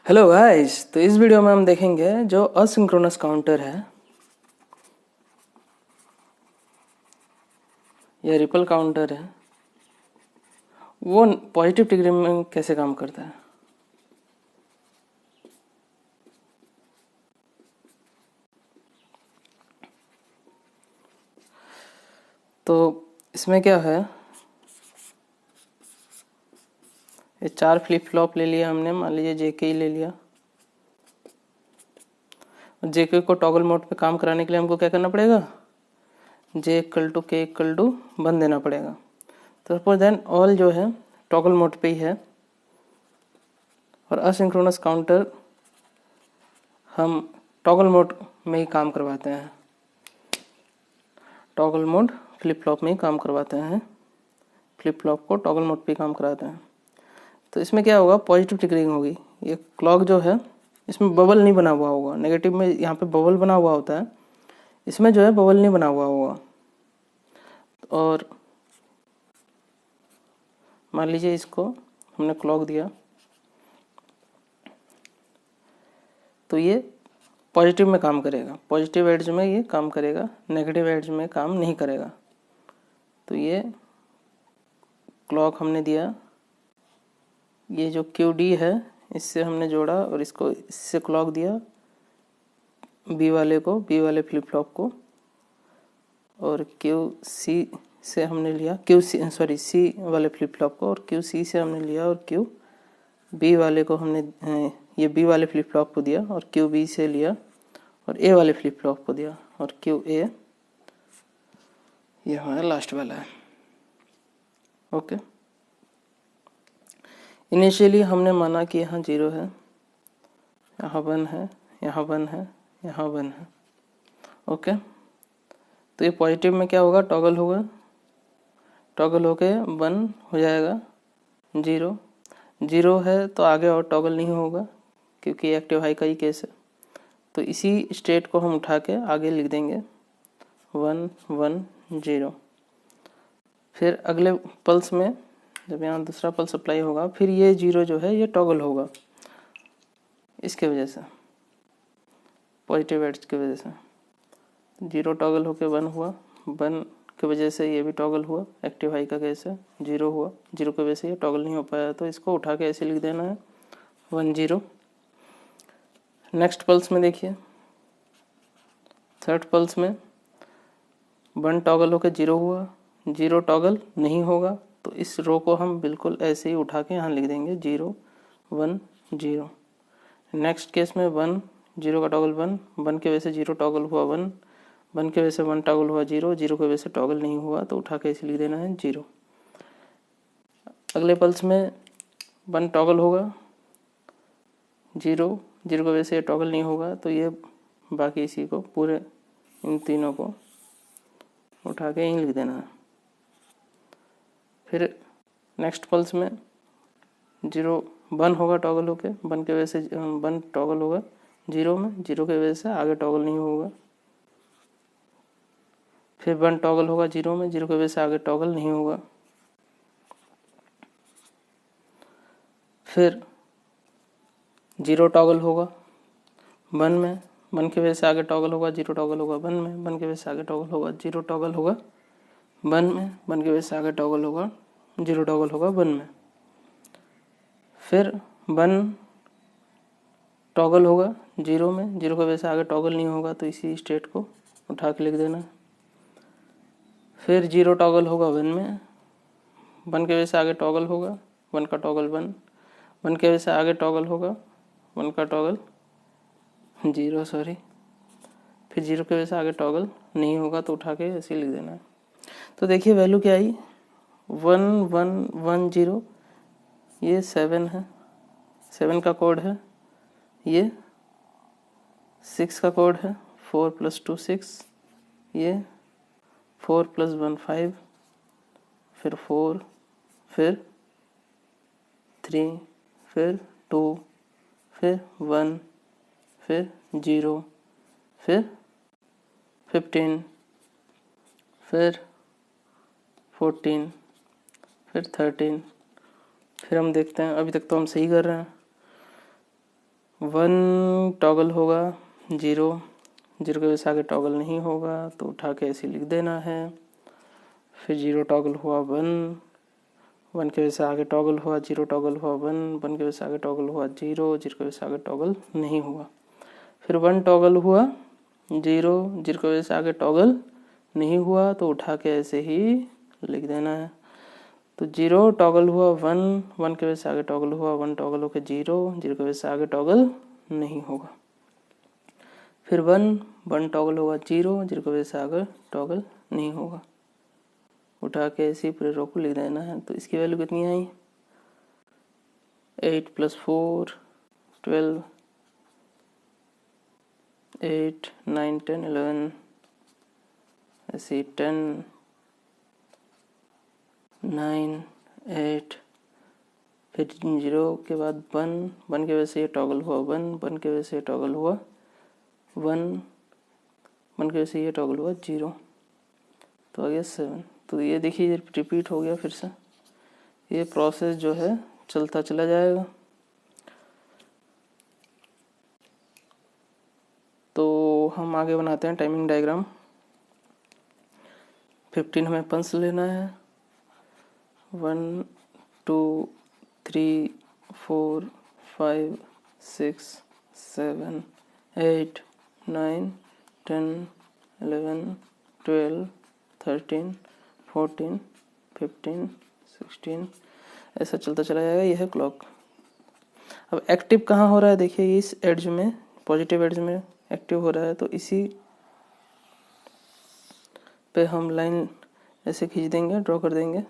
Hello guys, तो इस video में हम देखेंगे जो असिंक्रोनस काउंटर है या रिपल काउंटर है वो पॉजिटिव डिग्री में कैसे काम करता है। तो इसमें क्या है, ये 4 फ्लिप फ्लॉप ले लिया हमने, मान लीजिए जेके ही ले लिया। जेके को टॉगल मोड पे काम कराने के लिए हमको क्या करना पड़ेगा, जे इक्वल टू के इक्वल टू 1 देना पड़ेगा। तो सपोज देन ऑल जो है टॉगल मोड पे ही है और असिंक्रोनस काउंटर हम टॉगल मोड में ही काम करवाते हैं, टॉगल मोड फ्लिप फ्लॉप में ही काम करवाते हैं, फ्लिप फ्लॉप को टॉगल मोड पे काम कराते हैं। तो इसमें क्या होगा, पॉजिटिव ट्रिगरिंग होगी। ये क्लॉक जो है इसमें बबल नहीं बना हुआ होगा, नेगेटिव में यहाँ पे बबल बना हुआ होता है, इसमें जो है बबल नहीं बना हुआ होगा। और मान लीजिए इसको हमने क्लॉक दिया तो ये पॉजिटिव में काम करेगा, पॉजिटिव एड्ज में ये काम करेगा, नेगेटिव एड्ज में काम नहीं करेगा। तो ये क्लॉक हमने दिया, ये जो क्यू डी है इससे हमने जोड़ा और इसको इससे क्लॉक दिया बी वाले को, बी वाले फ्लिप फ्लॉप को, और क्यू सी से हमने लिया सी वाले फ्लिप फ्लॉप को, और क्यू सी से हमने लिया और क्यू बी वाले को हमने ये बी वाले फ्लिप फ्लॉप को दिया और क्यू बी से लिया और ए वाले फ्लिप फ्लॉप को दिया और क्यू ए ये हमारा लास्ट वाला है। ओके, इनिशियली हमने माना कि यहाँ 0 है, यहाँ 1 है, यहाँ 1 है, यहाँ 1 है। ओके, तो ये पॉजिटिव में क्या होगा, टॉगल होगा, टॉगल होके 1 हो जाएगा, 0 है तो आगे और टॉगल नहीं होगा क्योंकि एक्टिव हाई का ही केस है। तो इसी स्टेट को हम उठा के आगे लिख देंगे 1 1 0। फिर अगले पल्स में जब यहाँ दूसरा पल्स अप्लाई होगा फिर ये 0 जो है ये टॉगल होगा, इसके वजह से पॉजिटिव एड्ज की वजह से 0 टॉगल होके 1 हुआ, 1 की वजह से ये भी टॉगल हुआ, एक्टिव हाई का केस है, 0 हुआ, 0 की वजह से ये टॉगल नहीं हो पाया, तो इसको उठा के ऐसे लिख देना है 1 0। नेक्स्ट पल्स में देखिए, थर्ड पल्स में 1 टॉगल होकर 0 हुआ, 0 टॉगल नहीं होगा, तो इस रो को हम बिल्कुल ऐसे ही उठा के यहाँ लिख देंगे 0 1 0। नेक्स्ट केस में 1 0 का टॉगल 1, 1 की वजह से 0 टॉगल हुआ 1, 1 की वजह से 1 टॉगल हुआ 0, 0 की वजह से टॉगल नहीं हुआ, तो उठा के ऐसे लिख देना है 0। अगले पल्स में 1 टॉगल होगा 0, 0 की वजह से टॉगल नहीं होगा, तो ये बाकी इसी को पूरे इन तीनों को उठा के यहीं लिख देना है। फिर नेक्स्ट पल्स में 0 1 होगा टॉगल होके, 1 की वजह से 1 टॉगल होगा 0 में, 0 की वजह से आगे टॉगल नहीं होगा। फिर 1 टॉगल होगा 0 में, 0 की वजह से आगे टॉगल नहीं होगा। फिर 0 टॉगल होगा 1 में, 1 की वजह से आगे टॉगल होगा, 0 टॉगल होगा 1 में, 1 की वजह से आगे टॉगल होगा, 0 टॉगल होगा 1 में, 1 की वजह से आगे टॉगल होगा, 0 टॉगल होगा 1 में। फिर 1 टॉगल होगा 0 में, 0 की वजह से आगे टॉगल नहीं होगा, तो इसी स्टेट को उठा के लिख देना। फिर 0 टॉगल होगा 1 में, 1 की वजह से आगे टॉगल होगा, 1 का टॉगल 1, 1 की वजह से आगे टॉगल होगा, 1 का टॉगल 0 फिर 0 की वजह से आगे टॉगल नहीं होगा, तो उठा के ऐसे लिख देना है। तो देखिए वैल्यू क्या आई, 1 1 1 0, ये 7 है, 7 का कोड है, ये 6 का कोड है, 4 + 2 6, ये 4 + 1 5, फिर 4, फिर 3, फिर 2, फिर 1, फिर 0, फिर 15, फिर 14, फिर 13। फिर हम देखते हैं, अभी तक तो हम सही कर रहे हैं, 1 टॉगल होगा 0, 0 के वजह से आगे टॉगल नहीं होगा तो उठा के ऐसे लिख देना है। फिर 0 टॉगल हुआ 1, 1 के वजह से आगे टॉगल हुआ, 0 टॉगल हुआ 1, 1 के वजह से आगे टॉगल हुआ 0, 0 के वजह से आगे टॉगल नहीं हुआ। फिर 1 टॉगल हुआ 0, 0 की वजह से आगे टॉगल नहीं हुआ तो उठा के ऐसे ही लिख देना है। तो 0 टॉगल हुआ 1, 1 की वजह से आगे टॉगल हुआ 1 टॉगल होकर 0, 0 की वजह से आगे टॉगल नहीं होगा। फिर 1, 1 टॉगल होगा 0, 0 की वजह से आगे टॉगल नहीं होगा। उठा के ऐसे ही पूरे रो को लिख देना है। तो इसकी वैल्यू कितनी आई, 8 + 4 12, 8 9 10 11, ऐसे 10 9 8, फिर 0 के बाद 1, 1 की वजह से ये टॉगल हुआ 1, 1 की वजह से ये टॉगल हुआ 1, 1 की वजह से ये टॉगल हुआ 0, तो आ गया 7। तो ये देखिए ये रिपीट हो गया फिर से, ये प्रोसेस जो है चलता चला जाएगा। तो हम आगे बनाते हैं टाइमिंग डायग्राम। 15 हमें पंच लेना है, 1 2 3 4 5 6 7 8 9 10 11 12 13 14 15 16, ऐसा चलता चला जाएगा। यह है क्लॉक। अब एक्टिव कहाँ हो रहा है, देखिए इस एड्ज में, पॉजिटिव एड्ज में एक्टिव हो रहा है, तो इसी पे हम लाइन ऐसे खींच देंगे, ड्रॉ कर देंगे।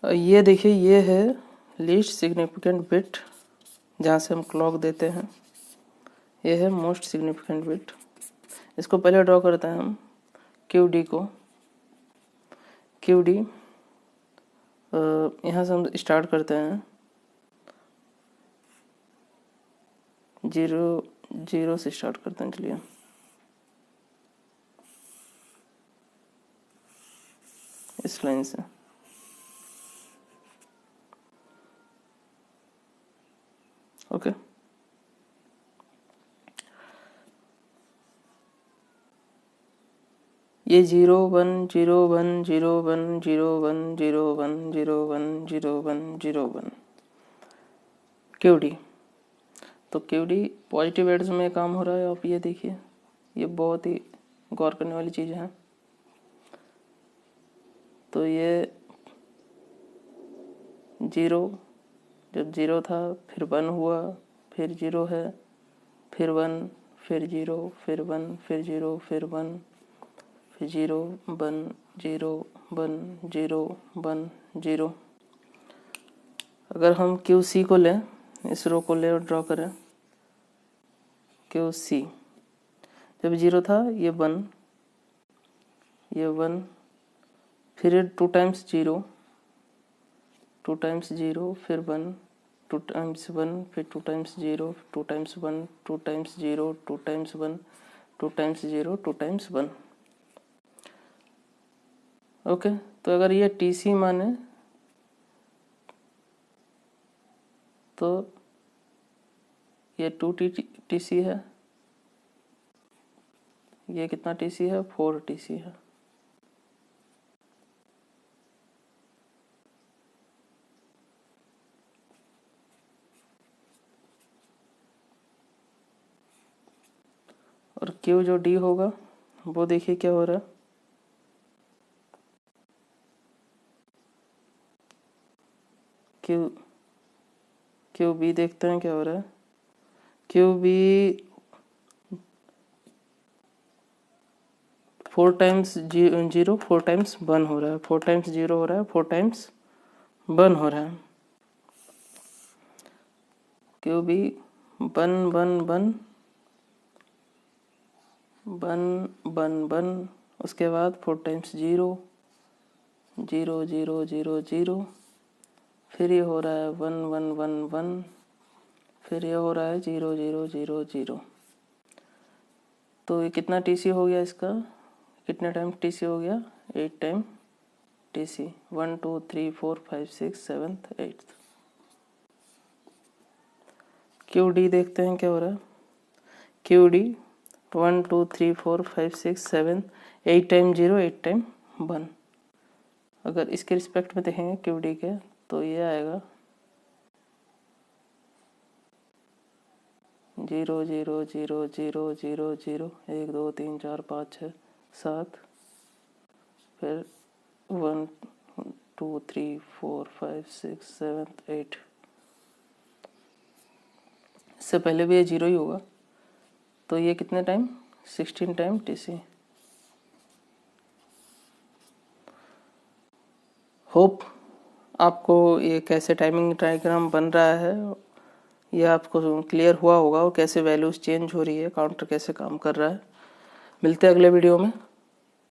ये देखिए ये है लीस्ट सिग्निफिकेंट बिट, जहाँ से हम क्लॉक देते हैं। ये है मोस्ट सिग्निफिकेंट बिट। इसको पहले ड्रॉ करते हैं हम QD को। QD यहाँ से हम स्टार्ट करते हैं 0 0 से स्टार्ट करते हैं। चलिए इस लाइन से ओके। ये 0 1 0 1 0 1 0 1 0 1 0 1 0 1 0 1 QD। तो QD पॉजिटिव एड्स में काम हो रहा है। आप ये देखिए, ये बहुत ही गौर करने वाली चीज़ है। तो ये 0, जब 0 था फिर 1 हुआ, फिर 0 है, फिर 1, फिर 0, फिर 1, फिर 0, फिर 1, फिर 0 1 0 1 0 1 0। अगर हम QC को लें, इस रो को ले और ड्रॉ करें QC, जब 0 था ये 1, ये 1, फिर 2 टाइम्स 0, 2 टाइम्स 0, फिर 1, 2 टाइम्स 1, फिर 2 times 0, 2 times 1, 2 times 0, 2 times 1, 2 times 0, 2 times 1। Okay. तो अगर ये TC माने तो ये 2 TC है, ये कितना TC है, 4 TC है। और Q जो D होगा वो देखिए क्या हो रहा है, QB देखते हैं क्या हो रहा है। QB 4 टाइम्स 0 4 टाइम्स 1 हो रहा है, 4 टाइम्स 0 हो रहा है, 4 टाइम्स 1 हो रहा है। क्यों भी 1 1 1 1 1 1, उसके बाद 4 टाइम्स 0 0 0 0 0, फिर ये हो रहा है 1 1 1 1, फिर ये हो रहा है 0 0 0 0। तो ये कितना टीसी हो गया इसका, कितने टाइम टीसी हो गया, 8 टाइम टीसी, 1 2 3 4 5 6 7 8। क्यू डी देखते हैं क्या हो रहा है। Q D 1 2 3 4 5 6 7 8 time 0 8 time 1। अगर इसके रिस्पेक्ट में देखेंगे क्यू डी के, तो ये आएगा 0 0 0 0 0 0 1 2 3 4 5 6 7, फिर 1 2 3 4 5 6 7 8। इससे पहले भी ये 0 ही होगा, तो ये कितने टाइम, 16 टाइम टीसी। होप आपको ये कैसे टाइमिंग डायग्राम बन रहा है ये आपको क्लियर हुआ होगा, और कैसे वैल्यूज चेंज हो रही है, काउंटर कैसे काम कर रहा है। मिलते हैं अगले वीडियो में।